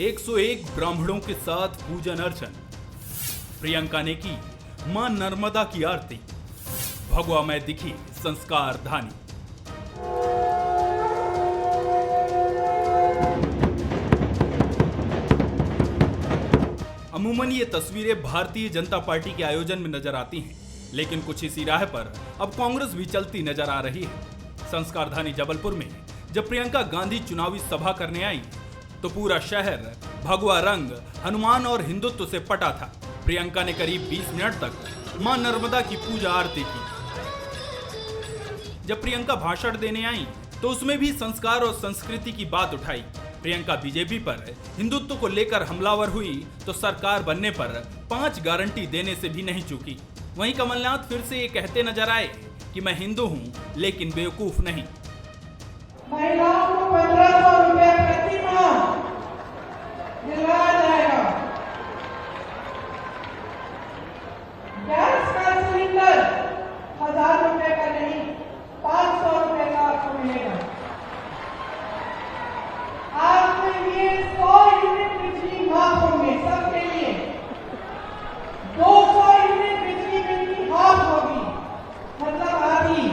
101 ब्राह्मणों के साथ पूजन अर्चन। प्रियंका ने की मां नर्मदा की आरती। भगवा में दिखी संस्कार धानी। अमूमन ये तस्वीरें भारतीय जनता पार्टी के आयोजन में नजर आती हैं, लेकिन कुछ इसी राह पर अब कांग्रेस भी चलती नजर आ रही है। संस्कारधानी जबलपुर में जब प्रियंका गांधी चुनावी सभा करने आई तो पूरा शहर भगवा रंग, हनुमान और हिंदुत्व से पटा था। प्रियंका ने करीब 20 मिनट तक मां नर्मदा की पूजा आरती की। जब प्रियंका भाषण देने आई तो उसमें भी संस्कार और संस्कृति की बात उठाई। प्रियंका बीजेपी पर हिंदुत्व को लेकर हमलावर हुई तो सरकार बनने पर 5 गारंटी देने से भी नहीं चूकी। वहीं कमलनाथ फिर से ये कहते नजर आए कि मैं हिंदू हूं लेकिन बेवकूफ नहीं। महिलाओं को 1500 रुपए प्रति माह दिलवाया जाएगा। गैस का सिलेंडर 1000 रुपए का नहीं, 500 रुपए का आपको मिलेगा। आपके लिए 100 यूनिट बिजली माफ होंगे सबके लिए। 200 यूनिट बिजली बिल की माफ होगी, मतलब आधी।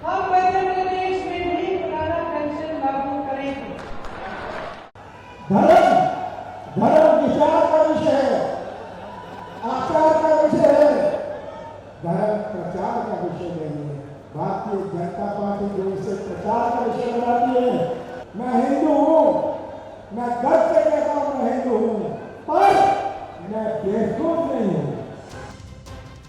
हम मध्य प्रदेश में भी पुराना पेंशन लागू करेंगे। धर्म विचार का विषय है, आचार का विषय है, धर्म प्रचार का विषय नहीं है। भारतीय जनता पार्टी जो इसे प्रचार का विषय बनाती है, मैं हिंदू हूँ, मैं गर्व से कहता हूँ मैं हिंदू हूँ, पर मैं बेवकूफ नहीं हूँ।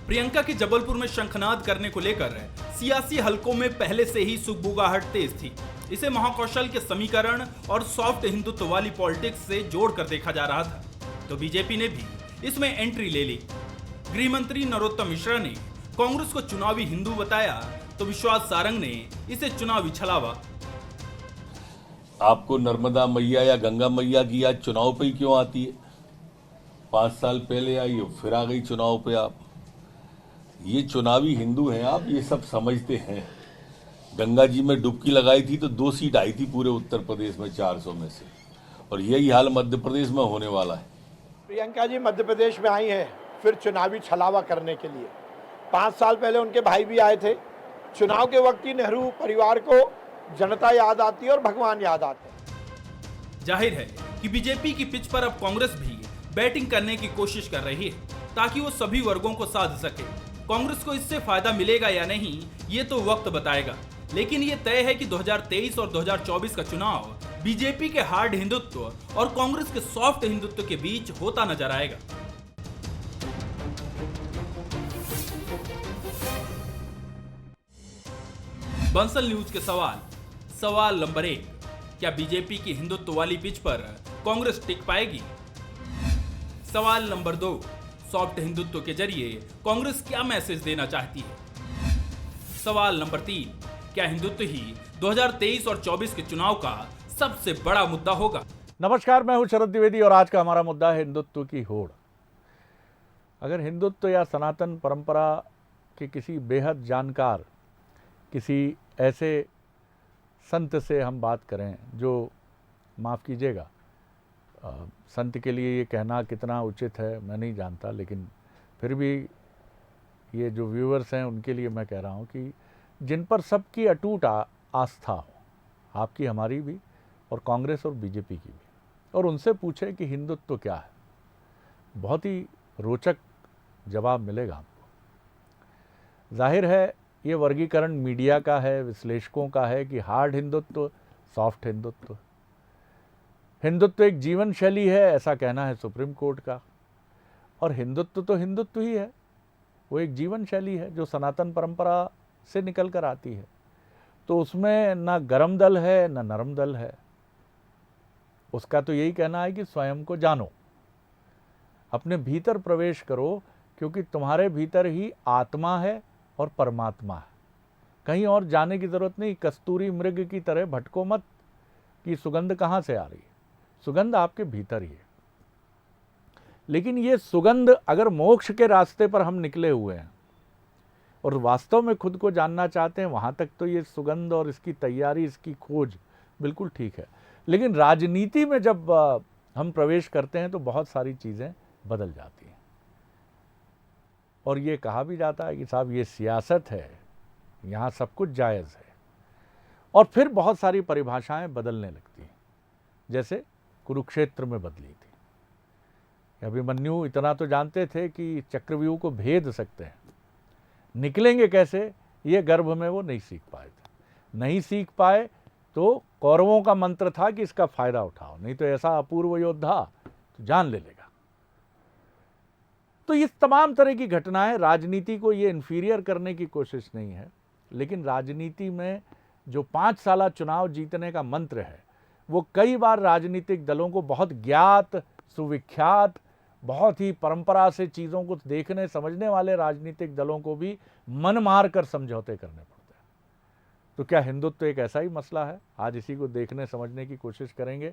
प्रियंका के जबलपुर में शंखनाद करने को लेकर सियासी हलकों में पहले से ही सुगबुगाहट तेज थी। इसे महाकौशल के समीकरण और सॉफ्ट हिंदुत्व वाली पॉलिटिक्स से जोड़कर देखा जा रहा था, तो बीजेपी ने भी इसमें एंट्री ले ली। गृह मंत्री नरोत्तम मिश्रा ने कांग्रेस को चुनावी हिंदू बताया तो विश्वास सारंग ने इसे चुनावी छलावा। आपको नर्मदा मैया या गंगा मैया की याद चुनाव पे ही क्यों आती है? 5 साल पहले आई हो, फिर आ गई चुनाव पे आप। ये चुनावी हिंदू हैं आप, ये सब समझते हैं। गंगा जी में डुबकी लगाई थी तो 2 सीट आई थी पूरे उत्तर प्रदेश में 400 में से, और यही हाल मध्य प्रदेश में होने वाला है। प्रियंका जी मध्य प्रदेश में आई हैं फिर चुनावी छलावा करने के लिए। 5 साल पहले उनके भाई भी आए थे। चुनाव के वक्त ही नेहरू परिवार को जनता याद आती है और भगवान याद आते हैं। जाहिर है कि बीजेपी की पिच पर अब कांग्रेस भी बैटिंग करने की कोशिश कर रही है ताकि वो सभी वर्गों को साध सके। कांग्रेस को इससे फायदा मिलेगा या नहीं ये तो वक्त बताएगा, लेकिन ये तय है कि 2023 और 2024 का चुनाव बीजेपी के हार्ड हिंदुत्व और कांग्रेस के सॉफ्ट हिंदुत्व के बीच होता नजर आएगा। बंसल न्यूज के सवाल नंबर 1, क्या बीजेपी की हिंदुत्व वाली पिच पर कांग्रेस टिक पाएगी? सवाल नंबर 2, सॉफ्ट हिंदुत्व के जरिए कांग्रेस क्या मैसेज देना चाहती है? सवाल नंबर 3, क्या हिंदुत्व ही 2023 और 24 के चुनाव का सबसे बड़ा मुद्दा होगा? नमस्कार, मैं हूं शरद द्विवेदी और आज का हमारा मुद्दा है हिंदुत्व की होड़। अगर हिंदुत्व या सनातन परंपरा के किसी बेहद जानकार, किसी ऐसे संत से हम बात करें जो, माफ़ कीजिएगा, संत के लिए ये कहना कितना उचित है मैं नहीं जानता, लेकिन फिर भी ये जो व्यूअर्स हैं उनके लिए मैं कह रहा हूँ कि जिन पर सबकी अटूट आस्था हो, आपकी हमारी भी और कांग्रेस और बीजेपी की भी, और उनसे पूछे कि हिंदुत्व क्या है, बहुत ही रोचक जवाब मिलेगा आपको। जाहिर है ये वर्गीकरण मीडिया का है, विश्लेषकों का है कि हार्ड हिंदुत्व, सॉफ्ट हिंदुत्व। हिंदुत्व एक जीवन शैली है ऐसा कहना है सुप्रीम कोर्ट का, और हिंदुत्व तो हिंदुत्व ही है, वो एक जीवन शैली है जो सनातन परंपरा से निकल कर आती है। तो उसमें ना गरम दल है ना नरम दल है, उसका तो यही कहना है कि स्वयं को जानो, अपने भीतर प्रवेश करो, क्योंकि तुम्हारे भीतर ही आत्मा है और परमात्मा है। कहीं और जाने की ज़रूरत नहीं। कस्तूरी मृग की तरह भटको मत कि सुगंध कहाँ से आ रही है, सुगंध आपके भीतर ही है। लेकिन ये सुगंध अगर मोक्ष के रास्ते पर हम निकले हुए हैं और वास्तव में खुद को जानना चाहते हैं, वहाँ तक तो ये सुगंध और इसकी तैयारी, इसकी खोज बिल्कुल ठीक है। लेकिन राजनीति में जब हम प्रवेश करते हैं तो बहुत सारी चीज़ें बदल जाती हैं। और ये कहा भी जाता है कि साहब ये सियासत है, यहाँ सब कुछ जायज़ है। और फिर बहुत सारी परिभाषाएं बदलने लगती हैं, जैसे कुरुक्षेत्र में बदली थी। अभिमन्यु इतना तो जानते थे कि चक्रव्यूह को भेद सकते हैं, निकलेंगे कैसे ये गर्भ में वो नहीं सीख पाए थे। नहीं सीख पाए तो कौरवों का मंत्र था कि इसका फायदा उठाओ, नहीं तो ऐसा अपूर्व योद्धा तो जान ले लेगा। तो इस तमाम तरह की घटनाएं, राजनीति को ये इन्फीरियर करने की कोशिश नहीं है, लेकिन राजनीति में जो 5 साला चुनाव जीतने का मंत्र है वो कई बार राजनीतिक दलों को बहुत ज्ञात, सुविख्यात, बहुत ही परंपरा से चीज़ों को देखने समझने वाले राजनीतिक दलों को भी मन मार कर समझौते करने पड़ते हैं। तो क्या हिंदुत्व एक ऐसा ही मसला है? आज इसी को देखने समझने की कोशिश करेंगे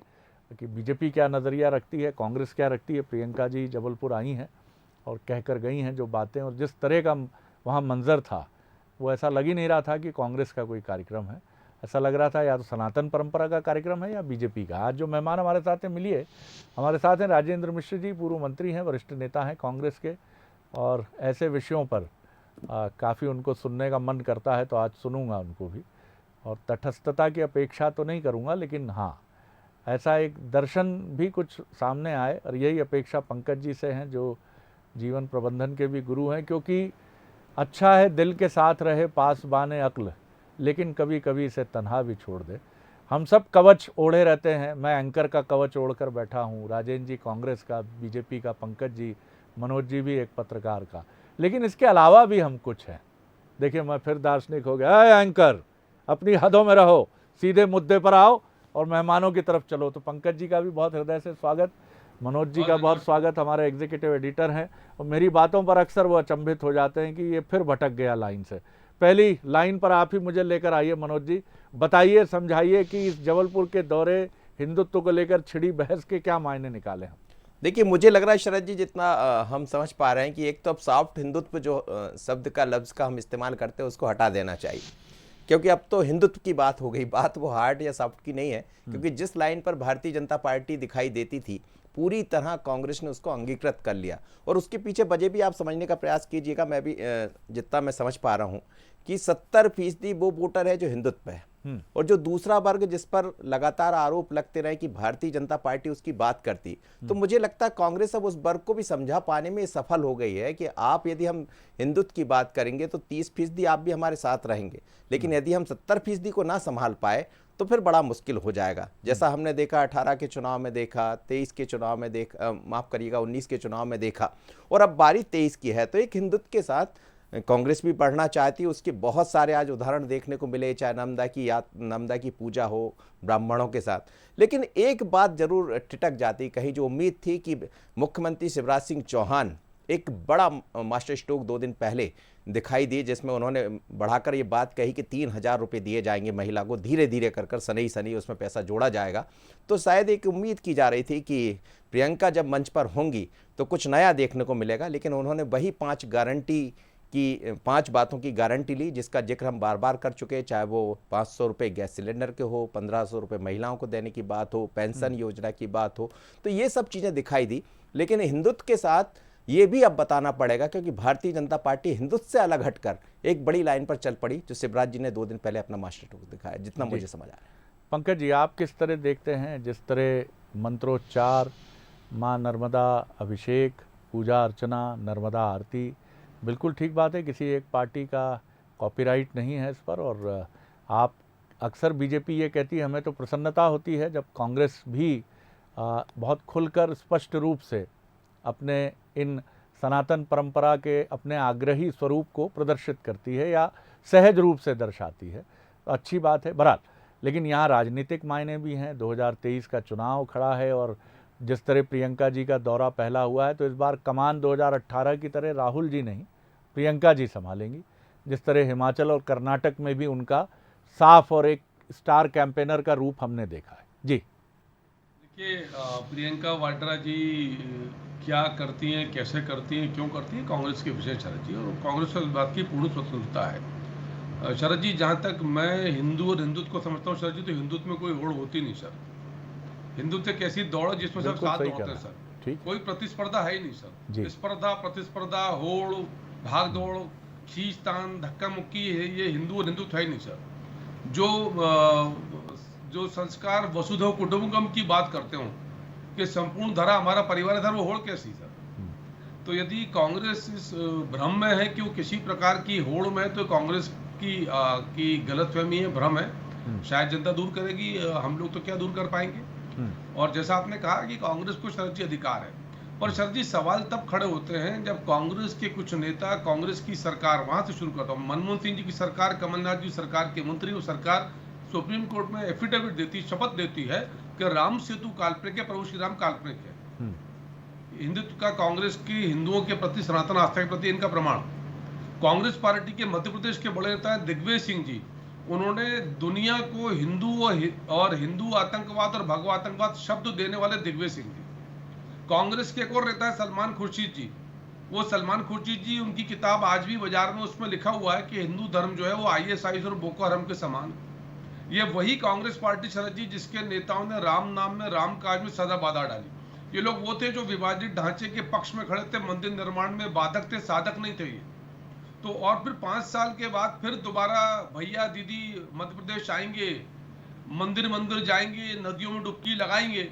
कि बीजेपी क्या नज़रिया रखती है, कांग्रेस क्या रखती है। प्रियंका जी जबलपुर आई हैं और कहकर गई हैं जो बातें, और जिस तरह का वहाँ मंजर था वो ऐसा लग ही नहीं रहा था कि कांग्रेस का कोई कार्यक्रम है। ऐसा लग रहा था या तो सनातन परंपरा का कार्यक्रम है या बीजेपी का। आज जो मेहमान हमारे साथ हैं, मिलिए, हमारे साथ हैं राजेंद्र मिश्र जी, पूर्व मंत्री हैं, वरिष्ठ नेता हैं कांग्रेस के, और ऐसे विषयों पर काफ़ी उनको सुनने का मन करता है, तो आज सुनूंगा उनको भी। और तटस्थता की अपेक्षा तो नहीं करूंगा, लेकिन हाँ, ऐसा एक दर्शन भी कुछ सामने आए, और यही अपेक्षा पंकज जी से हैं जो जीवन प्रबंधन के भी गुरु हैं। क्योंकि अच्छा है दिल के साथ रहे पास बाने अक्ल, लेकिन कभी कभी इसे तन्हा भी छोड़ दे। हम सब कवच ओढ़े रहते हैं, मैं एंकर का कवच ओढ़कर बैठा हूँ, राजेंद्र जी कांग्रेस का, बीजेपी का, पंकज जी, मनोज जी भी एक पत्रकार का, लेकिन इसके अलावा भी हम कुछ हैं। देखिए, मैं फिर दार्शनिक हो गया। एंकर, अपनी हदों में रहो, सीधे मुद्दे पर आओ और मेहमानों की तरफ चलो। तो पंकज जी का भी बहुत हृदय से स्वागत, मनोज जी का बहुत स्वागत, हमारे एग्जीक्यूटिव एडिटर हैं। और मेरी बातों पर अक्सर वो अचंभित हो जाते हैं कि ये फिर भटक गया लाइन से। पहली लाइन पर आप ही मुझे लेकर आइए मनोज जी, बताइए, समझाइए कि इस जबलपुर के दौरे हिंदुत्व को लेकर छिड़ी बहस के क्या मायने निकाले हम। देखिए, मुझे लग रहा है शरद जी, जितना हम समझ पा रहे हैं कि एक तो अब सॉफ्ट हिंदुत्व जो शब्द का, लफ्ज़ का हम इस्तेमाल करते हैं, उसको हटा देना चाहिए, क्योंकि अब तो हिंदुत्व की बात हो गई। बात वो हार्ड या सॉफ्ट की नहीं है, क्योंकि जिस लाइन पर भारतीय जनता पार्टी दिखाई देती थी, पूरी तरह कांग्रेस ने उसको अंगीकृत कर लिया। और उसके पीछे वजह भी आप समझने का प्रयास कीजिएगा। मैं भी जितना मैं समझ पा रहा हूँ कि 70% वो वोटर है जो हिंदुत्व है, और जो दूसरा वर्ग जिस पर लगातार आरोप लगते रहे कि भारतीय जनता पार्टी उसकी बात करती, तो मुझे लगता है कांग्रेस अब उस वर्ग को भी समझा पाने में सफल हो गई है कि आप, यदि हम हिंदुत्व की बात करेंगे तो 30% आप भी हमारे साथ रहेंगे, लेकिन यदि हम 70% को ना संभाल पाए तो फिर बड़ा मुश्किल हो जाएगा। जैसा हमने देखा 18 के चुनाव में देखा, 23 के चुनाव में देखा, माफ करिएगा 19 के चुनाव में देखा, और अब बारी 23 की है। तो एक हिंदुत्व के साथ कांग्रेस भी बढ़ना चाहती है। उसके बहुत सारे आज उदाहरण देखने को मिले, चाहे नर्मदा की पूजा हो ब्राह्मणों के साथ। लेकिन एक बात जरूर ठिठक जाती, कहीं जो उम्मीद थी कि मुख्यमंत्री शिवराज सिंह चौहान एक बड़ा मास्टर स्ट्रोक 2 दिन पहले दिखाई दिए, जिसमें उन्होंने बढ़ाकर ये बात कही कि 3,000 रुपये दिए जाएंगे महिला को, धीरे धीरे कर सनी उसमें पैसा जोड़ा जाएगा। तो शायद एक उम्मीद की जा रही थी कि प्रियंका जब मंच पर होंगी तो कुछ नया देखने को मिलेगा। लेकिन उन्होंने वही 5 बातों की गारंटी ली, जिसका जिक्र हम बार बार कर चुके हैं, चाहे वो 500 रुपये गैस सिलेंडर के हो, 1500 रुपये महिलाओं को देने की बात हो, पेंशन योजना की बात हो, तो ये सब चीज़ें दिखाई दी। लेकिन हिंदुत्व के साथ ये भी अब बताना पड़ेगा, क्योंकि भारतीय जनता पार्टी हिंदुत्व से अलग हटकर एक बड़ी लाइन पर चल पड़ी, जो शिवराज जी ने 2 दिन पहले अपना मास्टर स्ट्रोक दिखाया, जितना मुझे समझ आ रहा है। पंकज जी, आप किस तरह देखते हैं जिस तरह मंत्रोच्चार, माँ नर्मदा अभिषेक, पूजा अर्चना, नर्मदा आरती, बिल्कुल ठीक बात है, किसी एक पार्टी का कॉपीराइट नहीं है इस पर। और आप अक्सर बीजेपी ये कहती है, हमें तो प्रसन्नता होती है जब कांग्रेस भी बहुत खुलकर स्पष्ट रूप से अपने इन सनातन परंपरा के अपने आग्रही स्वरूप को प्रदर्शित करती है या सहज रूप से दर्शाती है, तो अच्छी बात है। बहरहाल, लेकिन यहाँ राजनीतिक मायने भी हैं। 2023 का चुनाव खड़ा है, और जिस तरह प्रियंका जी का दौरा पहला हुआ है, तो इस बार कमान 2018 की तरह राहुल जी नहीं, प्रियंका जी संभालेंगी। जिस तरह हिमाचल और कर्नाटक में भी उनका साफ और एक स्टार कैंपेनर का रूप हमने देखा है। जी देखिए, प्रियंका वाड्रा जी क्या करती हैं, कैसे करती हैं, क्यों करती हैं, कांग्रेस के विषय शरद जी, और कांग्रेस को इस बात की पूर्ण स्वतंत्रता है। शरद जी, जहाँ तक मैं हिंदू और हिंदुत्व को समझता हूँ शरद जी, तो हिंदुत्व में कोई होड़ होती नहीं सर। हिंदुत्व एक ऐसी दौड़ है जिसमें सब बिल्कुल साथ सही दौड़ते कह हैं रहे हैं। सर। ठीक। कोई प्रतिस्पर्धा है ही नहीं जी। सर। स्पर्धा, प्रतिस्पर्धा, होड़, भाग दौड़, खींचतान, धक्का मुक्की, ये हिंदू और हिंदुत्व है ही नहीं सर। जो संस्कार वसुधैव कुटुंबकम की बात करते हो कि संपूर्ण धरा हमारा परिवार है सर, वो होड़ कैसी सर? तो यदि कांग्रेस इस भ्रम में है कि वो किसी प्रकार की होड़ में है, तो कांग्रेस की गलतफहमी है, भ्रम है। शायद जनता दूर करेगी, हम लोग तो क्या दूर कर पाएंगे। और जैसा आपने कहा कि कांग्रेस को शरद जी अधिकार है, पर शरद जी सवाल तब खड़े होते हैं जब कांग्रेस के कुछ नेता, कांग्रेस की सरकार, वहां से शुरू करता हूं, मनमोहन सिंह जी की सरकार, कमलनाथ जी सरकार के मंत्री, वो सरकार सुप्रीम कोर्ट में एफिडेविट देती, शपथ देती है कि राम सेतु काल्पनिक है, प्रभु श्री राम काल्पनिक है। हिंदुत्व का कांग्रेस की हिंदुओं के प्रति, सनातन आस्था के प्रति इनका प्रमाण। कांग्रेस पार्टी के मध्य प्रदेश के बड़े नेता दिग्विजय सिंह जी, उन्होंने दुनिया को हिंदू और हिंदू आतंकवाद और भगवा आतंकवाद शब्द देने वाले दिग्विजय सिंह जी। कांग्रेस के एक और नेता है सलमान खुर्शीद जी। वो सलमान खुर्शीद जी, उनकी किताब आज भी बाजार में, उसमें लिखा हुआ है कि हिंदू धर्म जो है वो ISIS और बोको हराम के समान। ये वही कांग्रेस पार्टी शरद जी जिसके नेताओं ने राम नाम में, राम काज में सदा बाधा डाली। ये लोग वो थे जो विभाजित ढांचे के पक्ष में खड़े थे, मंदिर निर्माण में बाधक थे, साधक नहीं थे ये। तो और फिर 5 साल के बाद फिर दोबारा भैया दीदी मध्य प्रदेश आएंगे, मंदिर जाएंगे, नदियों में डुबकी लगाएंगे।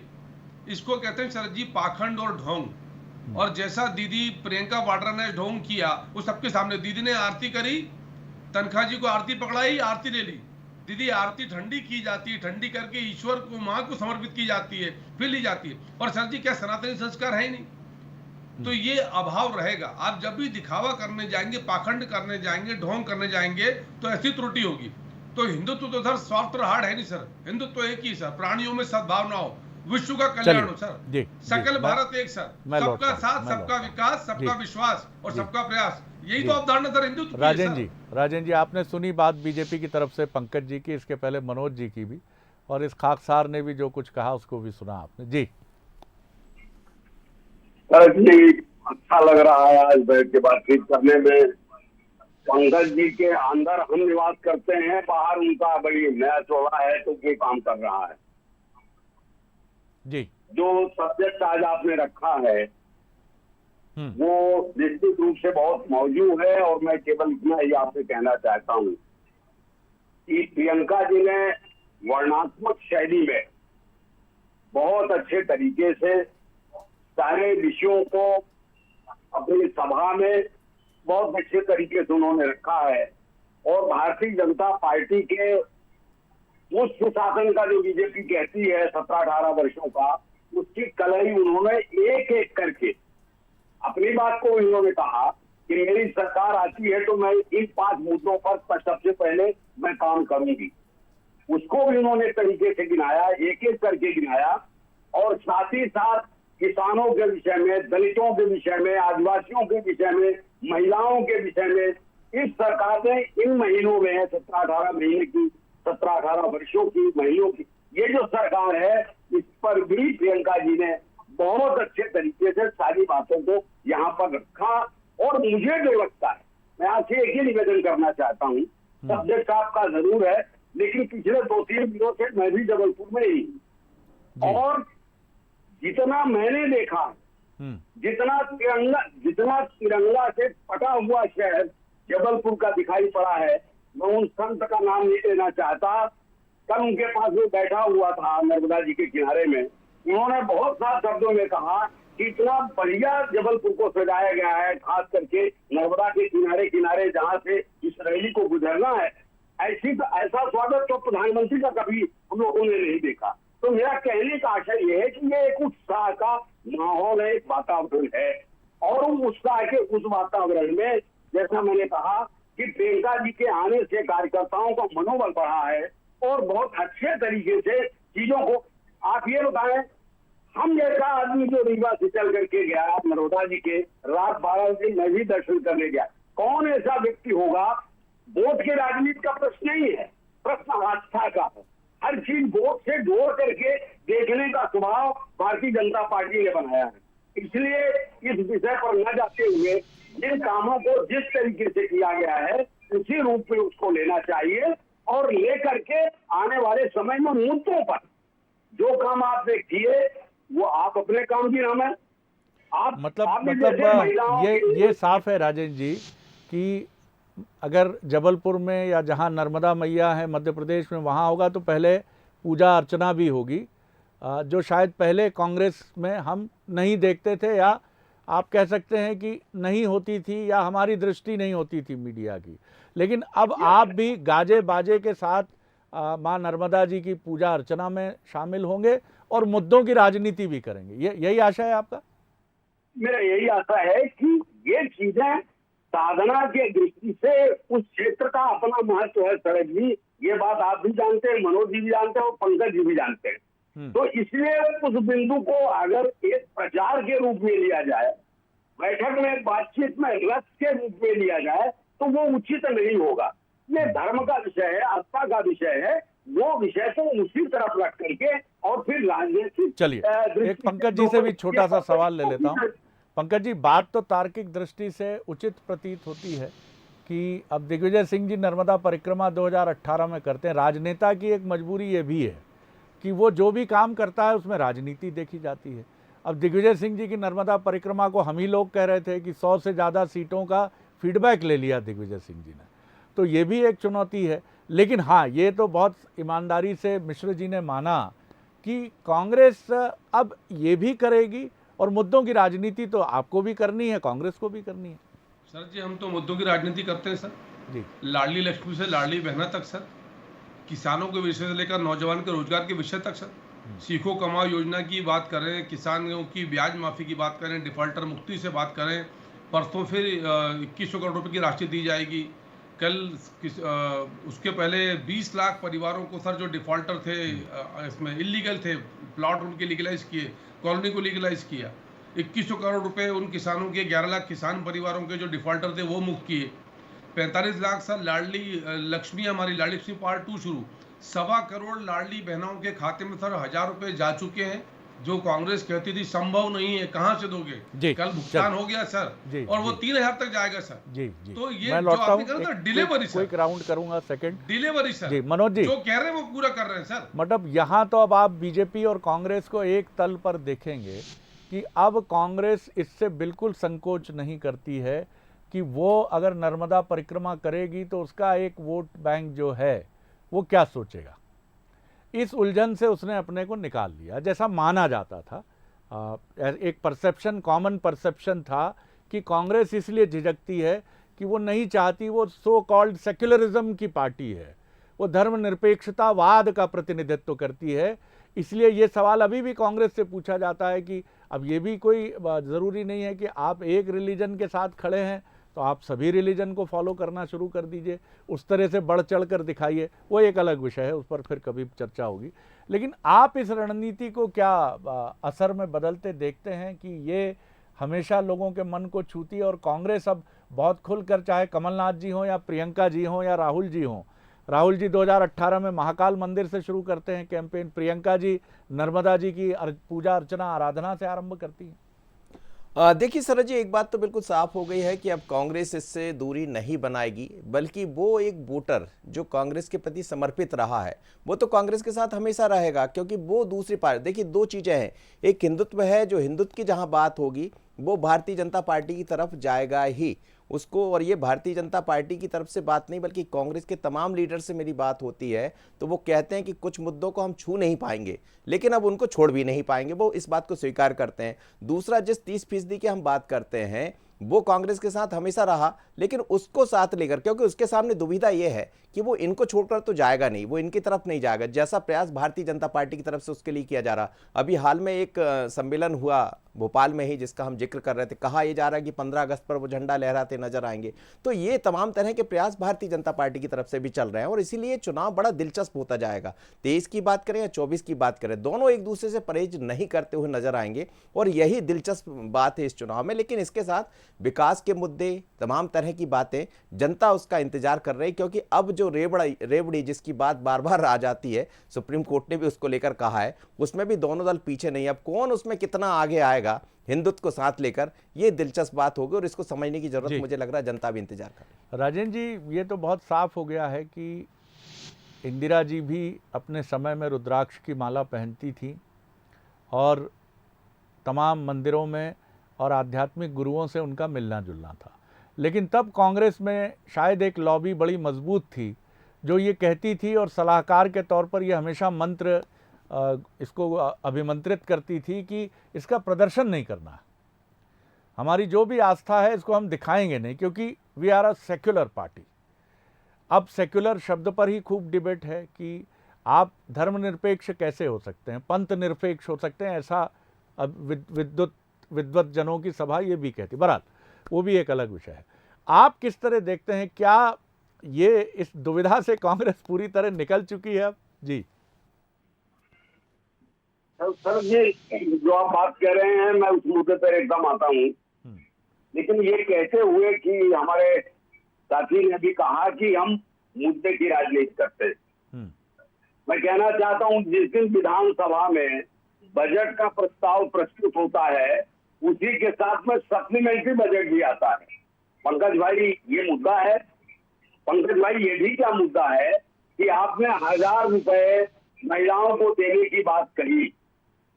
इसको कहते हैं शरद जी पाखंड और ढोंग। और जैसा दीदी प्रियंका वाड्रा ने ढोंग किया, वो सबके सामने दीदी ने आरती करी, तनखा जी को आरती पकड़ाई, आरती ले ली। दीदी आरती ठंडी की जाती है, ठंडी करके ईश्वर को, मां को समर्पित की जाती है, फिर ली जाती है। और सर जी क्या सनातनी संस्कार है ही नहीं? तो ये अभाव रहेगा। आप जब भी दिखावा करने जाएंगे, पाखंड करने जाएंगे, ढोंग करने जाएंगे, तो ऐसी त्रुटि होगी। तो हिंदुत्व तो सर सॉफ्ट और हार्ड है नहीं सर। हिंदुत्व एक ही सर, प्राणियों में सद्भावना हो, विश्व का कल्याण हो सर, सकल भारत एक सर, सबका साथ, सबका विकास, सबका विश्वास और सबका प्रयास, यही तो अवधारणा सर हिंदुत्व। राजन जी आपने सुनी बात बीजेपी की तरफ से पंकज जी की, इसके पहले मनोज जी की भी, और इस खाकसार ने भी जो कुछ कहा उसको भी सुना आपने जी। अच्छा लग रहा है आज बैठ के बातचीत करने में। पंकज जी के अंदर हम निवास करते हैं, बाहर उनका बड़ी नया चोला है, तो ये काम कर रहा है जी। जो सब्जेक्ट आज आपने रखा है वो निश्चित रूप से बहुत मौजूद है। और मैं केवल इतना ही आपसे कहना चाहता हूँ कि प्रियंका जी ने वर्णात्मक शैली में बहुत अच्छे तरीके से सारे विषयों को अपनी सभा में बहुत अच्छे तरीके से उन्होंने रखा है। और भारतीय जनता पार्टी के उस सुशासन का जो बीजेपी कहती है 17-18 वर्षों का, उसकी कलई उन्होंने एक एक करके अपनी बात को इन्होंने कहा कि मेरी सरकार आती है तो मैं इन 5 मुद्दों पर सबसे पहले मैं काम करूंगी। उसको भी उन्होंने तरीके से गिनाया, एक एक करके गिनाया। और साथ ही साथ किसानों के विषय में, दलितों के विषय में, आदिवासियों के विषय में, महिलाओं के विषय में, इस सरकार ने इन महीनों में 17-18 महीने की, 17-18 वर्षों की महीनों की ये जो सरकार है, इस पर भी प्रियंका जी ने बहुत अच्छे तरीके से सारी बातों को यहाँ पर रखा। और मुझे जो लगता है, मैं आपसे एक ही निवेदन करना चाहता हूँ, सब्जेक्ट आपका जरूर है, लेकिन पिछले 2-3 दिनों से मैं भी जबलपुर में ही हूँ, और जितना मैंने देखा, जितना तिरंगा से पटा हुआ शहर जबलपुर का दिखाई पड़ा है, मैं उन संत का नाम नहीं लेना चाहता। कल उनके पास में बैठा हुआ था नर्मदा जी के किनारे में, उन्होंने बहुत साफ शब्दों में कहा कि इतना बढ़िया जबलपुर को सजाया गया है, खास करके नर्मदा के किनारे किनारे जहाँ से इस रैली को गुजरना है, ऐसा स्वागत तो प्रधानमंत्री का कभी हम लोगों ने नहीं देखा। तो मेरा कहने का आशय यह है कि ये एक उत्साह का माहौल है, एक वातावरण है। और उस उत्साह के उस वातावरण में जैसा मैंने कहा कि प्रियंका जी के आने से कार्यकर्ताओं का मनोबल बढ़ा है और बहुत अच्छे तरीके से चीजों को। आप ये बताएं, हम जैसा आदमी जो रीवा से चल करके गया नर्मदा जी के, रात 12 बजे मैं भी दर्शन करने गया, कौन ऐसा व्यक्ति होगा? वोट के राजनीति का प्रश्न नहीं है, प्रश्न आस्था का है। हर चीज वोट से जोड़ करके देखने का स्वभाव भारतीय जनता पार्टी ने बनाया है। इसलिए इस विषय पर न जाते हुए जिन कामों को जिस तरीके से किया गया है उसी रूप में उसको लेना चाहिए और लेकर के आने वाले समय में मुद्दों पर जो काम आपने किए वो आप अपने काम की नाम है। आप ये साफ है राजेंद्र जी कि अगर जबलपुर में या जहां नर्मदा मैया है मध्य प्रदेश में वहां होगा तो पहले पूजा अर्चना भी होगी, जो शायद पहले कांग्रेस में हम नहीं देखते थे, या आप कह सकते हैं कि नहीं होती थी या हमारी दृष्टि नहीं होती थी मीडिया की। लेकिन अब आप भी गाजे बाजे के साथ मां नर्मदा जी की पूजा अर्चना में शामिल होंगे और मुद्दों की राजनीति भी करेंगे, यही आशा है आपका? मेरा यही आशा है कि ये चीजें साधना के दृष्टि से उस क्षेत्र का अपना महत्व है। शरद जी, ये बात आप भी जानते हैं, मनोज जी भी जानते हैं और पंकज जी भी जानते हैं। तो इसलिए उस बिंदु को अगर एक प्रचार के रूप में लिया जाए, बैठक में बातचीत में रस के रूप में लिया जाए, तो वो उचित नहीं होगा। ये धर्म का विषय है, आस्था का विषय है, वो विषय को उसी तरफ रख करके और फिर राजनीतिक। चलिए एक पंकज जी से भी छोटा सा सवाल ले लेता हूँ। पंकज जी, बात तो तार्किक दृष्टि से उचित प्रतीत होती है कि अब दिग्विजय सिंह जी नर्मदा परिक्रमा 2018 में करते हैं। राजनेता की एक मजबूरी ये भी है कि वो जो भी काम करता है उसमें राजनीति देखी जाती है। अब दिग्विजय सिंह जी की नर्मदा परिक्रमा को हम ही लोग कह रहे थे कि 100 से ज़्यादा सीटों का फीडबैक ले लिया दिग्विजय सिंह जी ने, तो ये भी एक चुनौती है। लेकिन हाँ, ये तो बहुत ईमानदारी से मिश्र जी ने माना कि कांग्रेस अब ये भी करेगी और मुद्दों की राजनीति तो आपको भी करनी है, कांग्रेस को भी करनी है। सर जी, हम तो मुद्दों की राजनीति करते हैं सर जी। लाडली लक्ष्मी से लाडली बहना तक सर, किसानों के विषय से लेकर नौजवान के रोजगार के विषय तक सर, सीखो कमाओ योजना की बात करें, किसानों की ब्याज माफी की बात करें, डिफॉल्टर मुक्ति से बात करें। परसों फिर 2100 करोड़ रुपए की राशि दी जाएगी। कल उसके पहले 20 लाख परिवारों को सर जो डिफॉल्टर थे, इसमें इलीगल थे, प्लॉट उनके लीगलाइज किए, कॉलोनी को लीगलाइज किया। 2100 करोड़ रुपए उन किसानों के, 11 लाख किसान परिवारों के जो डिफॉल्टर थे वो मुक्त किए। 45 लाख सर लाडली लक्ष्मी, हमारी लाडली लक्ष्मी पार्ट 2 शुरू, 1.25 करोड़ लाडली बहनों के खाते में सर 1000 रुपए जा चुके हैं, जो कांग्रेस कहती थी संभव नहीं है, कहां से दोगे। कल भुगतान हो गया सर, और वो 3000 तक जाएगा सर। जी। तो ये जो आपने कहा था डिलीवरी सर, क्विक राउंड करूंगा सेकंड, डिलीवरी सर जी। मनोज जी, जो कह रहे हैं वो पूरा कर रहे हैं सर। मतलब यहाँ तो अब आप बीजेपी और कांग्रेस को एक तल पर देखेंगे कि अब कांग्रेस इससे बिल्कुल संकोच नहीं करती है कि वो अगर नर्मदा परिक्रमा करेगी तो उसका एक वोट बैंक जो है वो क्या सोचेगा। इस उलझन से उसने अपने को निकाल लिया, जैसा माना जाता था। एक परसेप्शन, कॉमन परसेप्शन था कि कांग्रेस इसलिए झिझकती है कि वो नहीं चाहती, वो सो कॉल्ड सेक्युलरिज्म की पार्टी है, वो धर्मनिरपेक्षतावाद का प्रतिनिधित्व करती है। इसलिए ये सवाल अभी भी कांग्रेस से पूछा जाता है कि अब ये भी कोई ज़रूरी नहीं है कि आप एक रिलीजन के साथ खड़े हैं तो आप सभी रिलीजन को फॉलो करना शुरू कर दीजिए, उस तरह से बढ़ चढ़ कर दिखाइए, वो एक अलग विषय है, उस पर फिर कभी चर्चा होगी। लेकिन आप इस रणनीति को क्या असर में बदलते देखते हैं कि ये हमेशा लोगों के मन को छूती है और कांग्रेस अब बहुत खुलकर, चाहे कमलनाथ जी हों या प्रियंका जी हों या राहुल जी हों, राहुल जी 2018 में महाकाल मंदिर से शुरू करते हैं कैंपेन, प्रियंका जी नर्मदा जी की पूजा अर्चना आराधना से आरंभ करती हैं। देखिए सर जी, एक बात तो बिल्कुल साफ हो गई है कि अब कांग्रेस इससे दूरी नहीं बनाएगी, बल्कि वो एक वोटर जो कांग्रेस के प्रति समर्पित रहा है वो तो कांग्रेस के साथ हमेशा रहेगा, क्योंकि वो दूसरी पार्टी, देखिए दो चीज़ें हैं, एक हिंदुत्व है, जो हिंदुत्व की जहां बात होगी वो भारतीय जनता पार्टी की तरफ जाएगा ही उसको, और ये भारतीय जनता पार्टी की तरफ से बात नहीं बल्कि कांग्रेस के तमाम लीडर से मेरी बात होती है तो वो कहते हैं कि कुछ मुद्दों को हम छू नहीं पाएंगे, लेकिन अब उनको छोड़ भी नहीं पाएंगे, वो इस बात को स्वीकार करते हैं। दूसरा, जिस 30% की हम बात करते हैं वो कांग्रेस के साथ हमेशा रहा, लेकिन उसको साथ लेकर, क्योंकि उसके सामने दुविधा यह है कि वो इनको छोड़कर तो जाएगा नहीं, वो इनकी तरफ नहीं जाएगा, जैसा प्रयास भारतीय जनता पार्टी की तरफ से उसके लिए किया जा रहा। अभी हाल में एक सम्मेलन हुआ भोपाल में ही जिसका हम जिक्र कर रहे थे, कहा यह जा रहा है कि 15 अगस्त पर वो झंडा लहराते नजर आएंगे। तो ये तमाम तरह के प्रयास भारतीय जनता पार्टी की तरफ से भी चल रहे हैं और इसीलिए चुनाव बड़ा दिलचस्प होता जाएगा। 23 की बात करें या 24 की बात करें, दोनों एक दूसरे से परहेज नहीं करते हुए नजर आएंगे और यही दिलचस्प बात है इस चुनाव में। लेकिन इसके साथ विकास के मुद्दे, तमाम तरह की बातें, जनता उसका इंतजार कर रही है, क्योंकि अब जो रेवड़ी जिसकी बात बार बार आ जाती है, सुप्रीम कोर्ट ने भी उसको लेकर कहा है, उसमें भी दोनों दल पीछे नहीं। अब कौन उसमें कितना आगे आएगा हिंदुत्व को साथ लेकर, ये दिलचस्प बात होगी और इसको समझने की जरूरत मुझे लग रहा है जनता भी इंतजार कर। राजेंद्र जी, ये तो बहुत साफ हो गया है कि इंदिरा जी भी अपने समय में रुद्राक्ष की माला पहनती थी और तमाम मंदिरों में और आध्यात्मिक गुरुओं से उनका मिलना जुलना था। लेकिन तब कांग्रेस में शायद एक लॉबी बड़ी मजबूत थी जो ये कहती थी और सलाहकार के तौर पर ये हमेशा मंत्र इसको अभिमंत्रित करती थी कि इसका प्रदर्शन नहीं करना, हमारी जो भी आस्था है इसको हम दिखाएंगे नहीं, क्योंकि we are a secular party. अब सेक्युलर शब्द पर ही खूब डिबेट है कि आप धर्मनिरपेक्ष कैसे हो सकते हैं, पंथ निरपेक्ष हो सकते हैं, ऐसा अब विद्वत जनों की सभा ये भी कहती। बहरहाल वो भी एक अलग विषय है। आप किस तरह देखते हैं, क्या ये इस दुविधा से कांग्रेस पूरी तरह निकल चुकी है अब? जी सर, ये जो आप बात कह रहे हैं मैं उस मुद्दे पर एकदम आता हूँ, लेकिन ये कैसे हुए कि हमारे साथी ने भी कहा कि हम मुद्दे की राजनीति करते हैं। मैं कहना चाहता हूँ जिस दिन विधानसभा में बजट का प्रस्ताव प्रस्तुत होता है उसी के साथ में सप्लीमेंट्री बजट भी आता है। पंकज भाई ये मुद्दा है, पंकज भाई ये भी क्या मुद्दा है कि आपने 1000 रुपए महिलाओं को देने की बात कही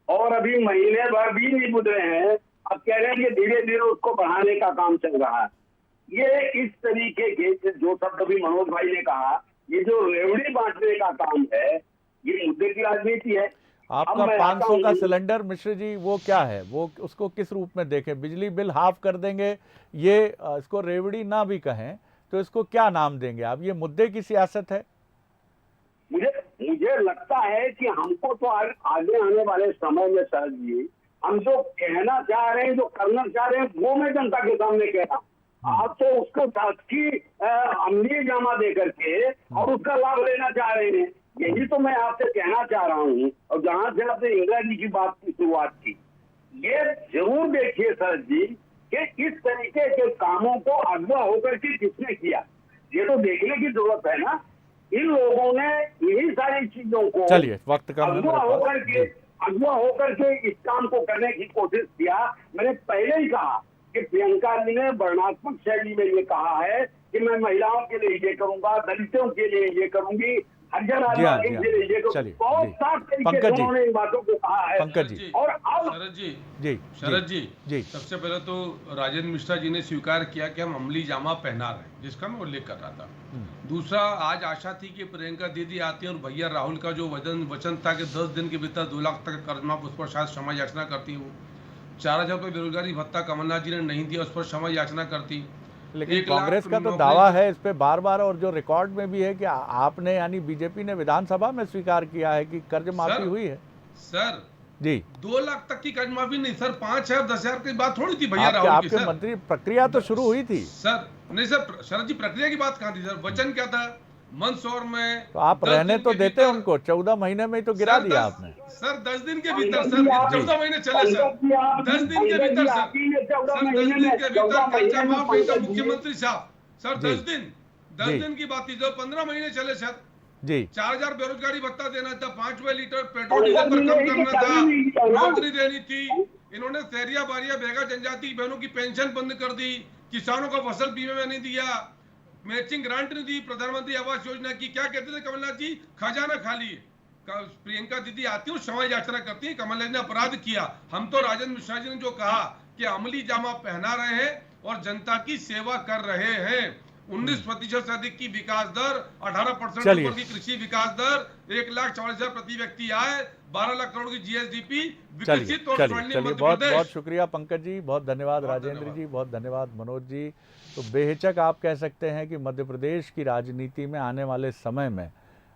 और अभी महीने भर भी नहीं गुजरे हैं, अब कह रहे हैं कि धीरे धीरे उसको बढ़ाने का काम चल रहा है। ये इस तरीके के जो शब्द भी मनोज भाई ने कहा, ये जो रेवड़ी बांटने का काम है, ये मुद्दे की राजनीति है। आपका 500 का सिलेंडर मिश्र जी वो क्या है, वो उसको किस रूप में देखें? बिजली बिल हाफ कर देंगे, ये इसको रेवड़ी ना भी कहें तो इसको क्या नाम देंगे आप? ये मुद्दे की सियासत है। मुझे लगता है कि हमको तो आगे आने वाले समय में सर जी हम जो कहना चाह रहे हैं, जो करना चाह रहे हैं, वो मैं जनता के सामने कह रहा हूँ। आप तो उसको की अमली जामा दे करके और उसका लाभ लेना चाह रहे हैं, यही तो मैं आपसे कहना चाह रहा हूँ। और जहां से आपने इंदिरा जी की बात की शुरुआत की, ये जरूर देखिए सर जी कि इस तरीके के कामों को अगवा होकर के किसने किया, ये तो देखने की जरूरत है ना। इन लोगों ने यही सारी चीजों को चलिए वक्त कम अगवा होकर के इस काम को करने की कोशिश किया। मैंने पहले ही कहा कि प्रियंका जी ने वर्णात्मक शैली में ये कहा है कि मैं महिलाओं के लिए ये करूंगा, दलितों के लिए ये करूंगी, हरिजन आदिवासी के लिए ये करूंगी। बहुत साफ तरीके से उन्होंने इन बातों को कहा है। पंकज जी और अब शरद जी सबसे पहले तो राजेंद्र मिश्रा जी ने स्वीकार किया कि हम अमली जामा पहना रहे हैं, जिसका मैं उल्लेख कर रहा था। दूसरा, आज आशा थी कि प्रियंका दीदी आती है और भैया राहुल का जो वचन था कि 10 दिन के भीतर 2 लाख तक कर्ज माफ, उस पर शायद क्षमा याचना करती। वो 4000 रुपये बेरोजगारी भत्ता कमलनाथ जी ने नहीं दिया, उस पर क्षमा याचना करती। लेकिन कांग्रेस का तो दावा है इस पे बार बार, और जो रिकॉर्ड में भी है कि आपने यानी बीजेपी ने विधानसभा में स्वीकार किया है कि कर्ज माफी हुई है। सर जी 2 लाख तक की कर्ज माफी नहीं सर, 5000 10,000 की बात थोड़ी थी भैया राहुल की। आपके मंत्री प्रक्रिया तो शुरू हुई थी सर। नहीं सर, शरद जी प्रक्रिया की बात कहाँ थी सर? वचन क्या था मंदसौर में? तो आप रहने तो देते उनको, 14 महीने में ही तो गिरा दिया आपने। सर 10 दिन के भीतर सर, 14 महीने चले सर, 10 दिन के भीतर सर, 10 दिन के भीतर खर्चा माफ नहीं था मुख्यमंत्री साहब। सर 10 दिन की बात थी, जो 15 महीने चले सर जी। 4000 बेरोजगारी भत्ता देना था, 5 रुपए लीटर पेट्रोल डीजल पर कम करना था, नौकरी देनी थी। इन्होंने सहरिया बारिया बेगा जनजाति बहनों की पेंशन बंद कर दी, किसानों को फसल बीमे में नहीं दिया, मैचिंग ग्रांट नहीं दी, प्रधानमंत्री आवास योजना की। क्या कहते थे कमलनाथ जी? खजाना खाली है। प्रियंका दीदी आती है, क्षमा याचना करती है, कमलनाथ ने अपराध किया। हम तो राजेंद्र मिश्रा जी ने जो कहा कि अमली जामा पहना रहे हैं और जनता की सेवा कर रहे हैं। 19% से अधिक की विकास दर, 18% ऊपर की कृषि विकास दर, 1,40,000 प्रति व्यक्ति आय, 12 लाख करोड़ की जीएसडीपी, विकसित और स्वर्णिम मध्य बहुत प्रदेश। बहुत शुक्रिया पंकज जी, बहुत धन्यवाद राजेंद्र जी, बहुत धन्यवाद मनोज जी। तो बेहिचक आप कह सकते हैं कि मध्य प्रदेश की राजनीति में आने वाले समय में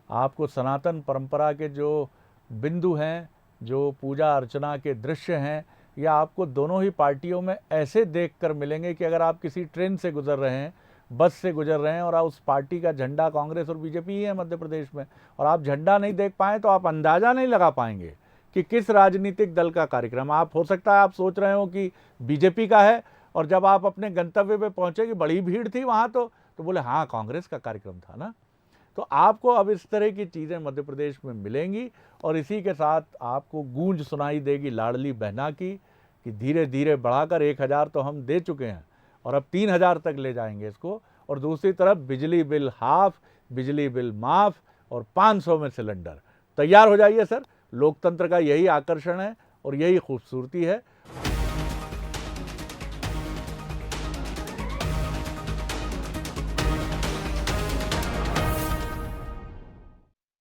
आपको सनातन परंपरा के जो बिंदु हैं, जो पूजा अर्चना के दृश्य हैं, या आपको दोनों ही पार्टियों में ऐसे देखकर मिलेंगे कि अगर आप किसी ट्रेन से गुजर रहे हैं, बस से गुजर रहे हैं और उस पार्टी का झंडा कांग्रेस और बीजेपी ही है मध्य प्रदेश में, और आप झंडा नहीं देख पाएँ तो आप अंदाज़ा नहीं लगा पाएंगे कि किस राजनीतिक दल का कार्यक्रम। आप हो सकता है आप सोच रहे हो कि बीजेपी का है, और जब आप अपने गंतव्य पे पहुँचे कि बड़ी भीड़ थी वहाँ तो बोले हाँ कांग्रेस का कार्यक्रम था ना। तो आपको अब इस तरह की चीज़ें मध्य प्रदेश में मिलेंगी, और इसी के साथ आपको गूंज सुनाई देगी लाडली बहना की कि धीरे धीरे बढ़ाकर 1000 तो हम दे चुके हैं और अब 3000 तक ले जाएंगे इसको। और दूसरी तरफ बिजली बिल हाफ, बिजली बिल माफ़, और 500 में सिलेंडर। तैयार हो जाइए सर, लोकतंत्र का यही आकर्षण है और यही खूबसूरती है